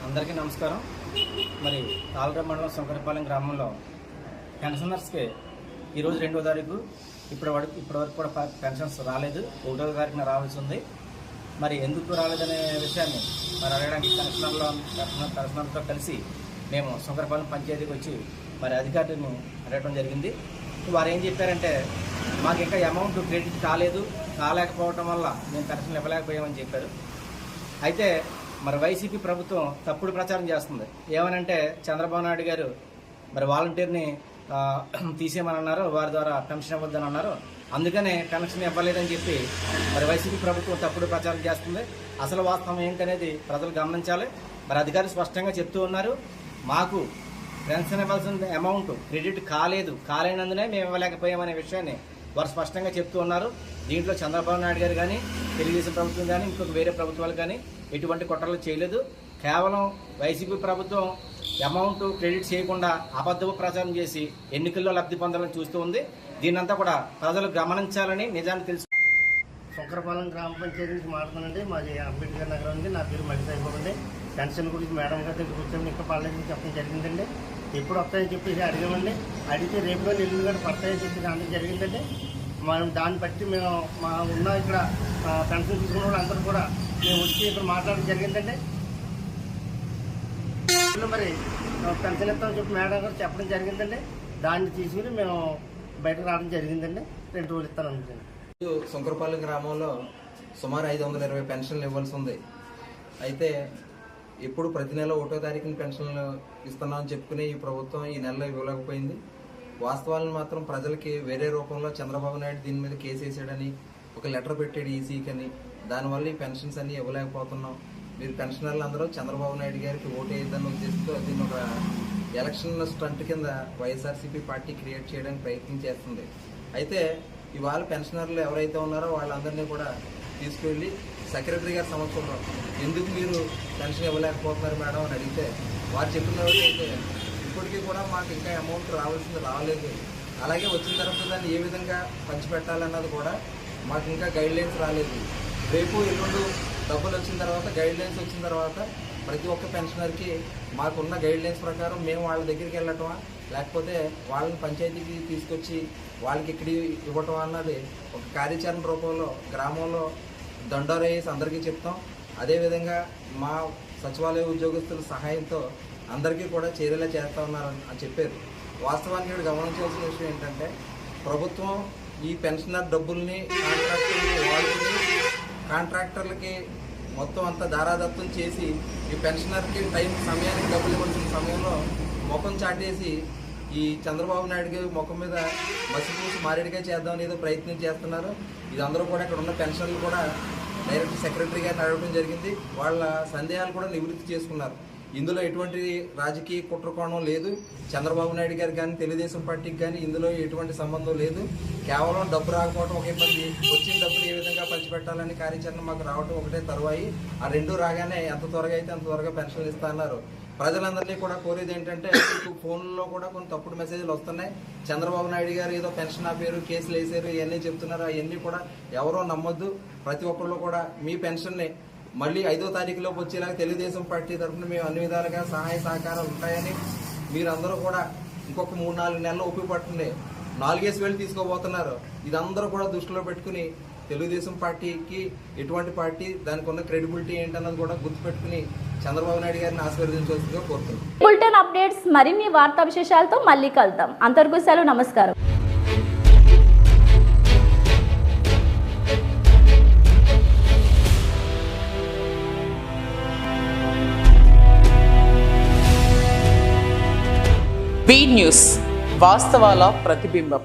అందరికీ నమస్కారం. మరి తాళరేవు మండలం శంకరపాలెం గ్రామంలో పెన్షనర్స్కి ఈరోజు 2వ తారీఖు ఇప్పటివరకు కూడా పెన్షన్స్ రాలేదు. 1వ తారీఖున రావాల్సి ఉంది. మరి ఎందుకు రాలేదనే విషయాన్ని మరి అడగడానికి పెన్షనర్లతో కలిసి మేము శంకరపాలెం పంచాయతీకి వచ్చి మరి అధికారులను అడగడం జరిగింది. వారు ఏం చెప్పారంటే, మాకు ఇంకా అమౌంట్ క్రెడిట్ కాలేకపోవటం వల్ల మేము పెన్షన్లు ఇవ్వలేకపోయామని చెప్పారు. అయితే మరి వైసీపీ ప్రభుత్వం తప్పుడు ప్రచారం చేస్తుంది. ఏమనంటే, చంద్రబాబు నాయుడు గారు మరి వాలంటీర్ని తీసేయమని అన్నారు, వారి ద్వారా పెన్షన్ ఇవ్వద్దని అన్నారు, అందుకనే పెన్షన్ ఇవ్వలేదని చెప్పి మరి వైసీపీ ప్రభుత్వం తప్పుడు ప్రచారం చేస్తుంది. అసలు వాస్తవం ఏంటనేది ప్రజలు గమనించాలి. మరి అధికారులు స్పష్టంగా చెప్తూ ఉన్నారు, మాకు పెన్షన్ ఇవ్వాల్సిన అమౌంట్ క్రెడిట్ కాలేనందునే మేము ఇవ్వలేకపోయామనే విషయాన్ని వారు స్పష్టంగా చెప్తూ ఉన్నారు. దీంట్లో చంద్రబాబు నాయుడు గారు కానీ, తెలుగుదేశం ప్రభుత్వం కానీ, ఇంకొక వేరే ప్రభుత్వాలు కానీ ఎటువంటి కుట్రలు చేయలేదు. కేవలం వైసీపీ ప్రభుత్వం అమౌంట్ క్రెడిట్ చేయకుండా అబద్ధపు ప్రచారం చేసి ఎన్నికల్లో లబ్ధి పొందాలని చూస్తూ ఉంది. దీన్నంతా కూడా ప్రజలు గమనించాలని నిజాన్ని తెలుసు. శంకరపాలెం గ్రామ పంచాయతీ నుంచి మాట్లాడుతానండి. మాది అంబేద్కర్ నగరం అండి. నా పేరు మళ్ళీ అయిపోతుంది. పెన్షన్ గురించి మేడం గారి దగ్గర కూర్చొని ఇంకా పర్లేదని చెప్పడం జరిగిందండి. ఎప్పుడు వస్తాయని చెప్పేసి అడిగామండి. అడిగితే రేపులో ఎల్లుండి కూడా పడతాయని చెప్పేసి అనడం జరిగిందండి. మనం దాన్ని బట్టి మేము ఉన్న ఇక్కడ పెన్షన్ తీసుకున్న వాళ్ళు అందరూ కూడా మేము వచ్చి ఇక్కడ మాట్లాడడం జరిగిందండి. మరి పెన్షన్ ఇస్తామని చెప్పి మేడం గారు చెప్పడం జరిగిందండి. దాన్ని తీసుకుని మేము బయటకు రావడం జరిగిందండి. 2 రోజులు ఇస్తాను అనుకుంటుంది. శంకరపాలెం గ్రామంలో సుమారు 520 పెన్షన్లు ఇవ్వాల్సి ఉంది. అయితే ఇప్పుడు ప్రతి నెల 1వ తారీఖున పెన్షన్లు ఇస్తున్నామని చెప్పుకుని ఈ ప్రభుత్వం ఈ నెలలో ఇవ్వలేకపోయింది. వాస్తవాలను మాత్రం ప్రజలకి వేరే రూపంలో చంద్రబాబు నాయుడు దీని మీద కేసు వేసాడని ఒక లెటర్ పెట్టాడు ఈసీకి అని. దానివల్ల ఈ పెన్షన్స్ అన్ని ఇవ్వలేకపోతున్నాం. మీరు పెన్షనర్లు అందరూ చంద్రబాబు నాయుడు గారికి ఓటు వేయద్దని ఉద్దేశంతో దీన్ని ఒక ఎలక్షన్ స్టంట్ కింద వైఎస్ఆర్సీపీ పార్టీ క్రియేట్ చేయడానికి ప్రయత్నం చేస్తుంది. అయితే ఇవాళ పెన్షనర్లు ఎవరైతే ఉన్నారో వాళ్ళందరినీ కూడా తీసుకువెళ్ళి సెక్రటరీ గారి సమక్షంలో ఎందుకు మీరు పెన్షన్ ఇవ్వలేకపోతున్నారు మేడం అని అడిగితే వారు చెప్పిన అయితే ఇప్పటికీ కూడా మాకు ఇంకా అమౌంట్ రాలేదు, అలాగే వచ్చిన తర్వాత దాన్ని ఏ విధంగా పంచిపెట్టాలన్నది కూడా మాకు ఇంకా గైడ్లైన్స్ రాలేదు. రేపు ఎల్లుండి డబ్బులు వచ్చిన తర్వాత గైడ్లైన్స్ వచ్చిన తర్వాత ప్రతి ఒక్క పెన్షనర్కి మాకున్న గైడ్లైన్స్ ప్రకారం మేము వాళ్ళ దగ్గరికి వెళ్ళటమా లేకపోతే వాళ్ళని పంచాయతీకి తీసుకొచ్చి వాళ్ళకి ఇక్కడ ఇవ్వటం అన్నది ఒక కార్యాచరణ రూపంలో గ్రామంలో దండోరా వేసి అందరికీ చెప్తాం. అదేవిధంగా మా సచివాలయ ఉద్యోగస్తుల సహాయంతో అందరికీ కూడా చర్యలు చేస్తూ ఉన్నారని చెప్పారు. వాస్తవానికి ఇక్కడ గమనించాల్సిన విషయం ఏంటంటే, ప్రభుత్వం ఈ పెన్షనర్ డబ్బుల్ని కాంట్రాక్టర్లకి మొత్తం అంతా దారాదత్తం చేసి ఈ పెన్షనర్కి సమయానికి డబ్బులు ఇవ్వాల్సిన సమయంలో ముఖం చాటేసి ఈ చంద్రబాబు నాయుడుకి ముఖం మీద మసిపూసి మారేడుగా చేద్దామని ఏదో ప్రయత్నం చేస్తున్నారు. ఇది అందరూ కూడా ఇక్కడ ఉన్న పెన్షన్లు కూడా డైరెక్ట్ సెక్రటరీ గారిని అడగడం జరిగింది. వాళ్ళ సందేహాలు కూడా నివృత్తి చేసుకున్నారు. ఇందులో ఎటువంటి రాజకీయ కుట్రకోణం లేదు. చంద్రబాబు నాయుడు గారికి కానీ తెలుగుదేశం పార్టీకి కానీ ఇందులో ఎటువంటి సంబంధం లేదు. కేవలం డబ్బు రాకపోవడం ఒక ఇబ్బంది, వచ్చిన డబ్బులు ఏ విధంగా పంచిపెట్టాలని కార్యాచరణ మాకు రావడం ఒకటే తరువాయి. ఆ 2 రాగానే ఎంత త్వరగా అయితే అంత త్వరగా పెన్షన్లు ఇస్తా అన్నారు. ప్రజలందరినీ కూడా కోరేది ఏంటంటే, ఫోన్లో కూడా కొన్ని తప్పుడు మెసేజ్లు వస్తున్నాయి. చంద్రబాబు నాయుడు గారు ఏదో పెన్షన్ ఆపేరు, కేసులు వేసారు, ఇవన్నీ చెప్తున్నారు. అవన్నీ కూడా ఎవరో నమ్మొద్దు. ప్రతి ఒక్కళ్ళు కూడా మీ పెన్షన్ని మళ్ళీ 5వ తారీఖులోకి వచ్చేలాగా తెలుగుదేశం పార్టీ తరఫున మేము అన్ని విధాలుగా సహాయ సహకారాలు ఉంటాయని మీరందరూ కూడా ఇంకొక 3-4 నెలలు ఉపయోగపడుతుంది. 4 వేలు తీసుకోబోతున్నారు. ఇదందరూ కూడా దృష్టిలో పెట్టుకుని తెలుగుదేశం పార్టీకి ఎటువంటి పార్టీ, దానికి ఉన్న క్రెడిబిలిటీ ఏంటన్నది కూడా గుర్తుపెట్టుకుని చంద్రబాబు నాయుడు గారిని ఆశీర్వదించవలసిందిగా కోరుతున్నాం. బులెటిన్ అప్డేట్స్ మరిన్ని వార్తా విశేషాలతో మళ్ళీ కలుద్దాం. అంతవరకు సెలవు. నమస్కారం. బీ న్యూస్, వాస్తవాల ప్రతిబింబం.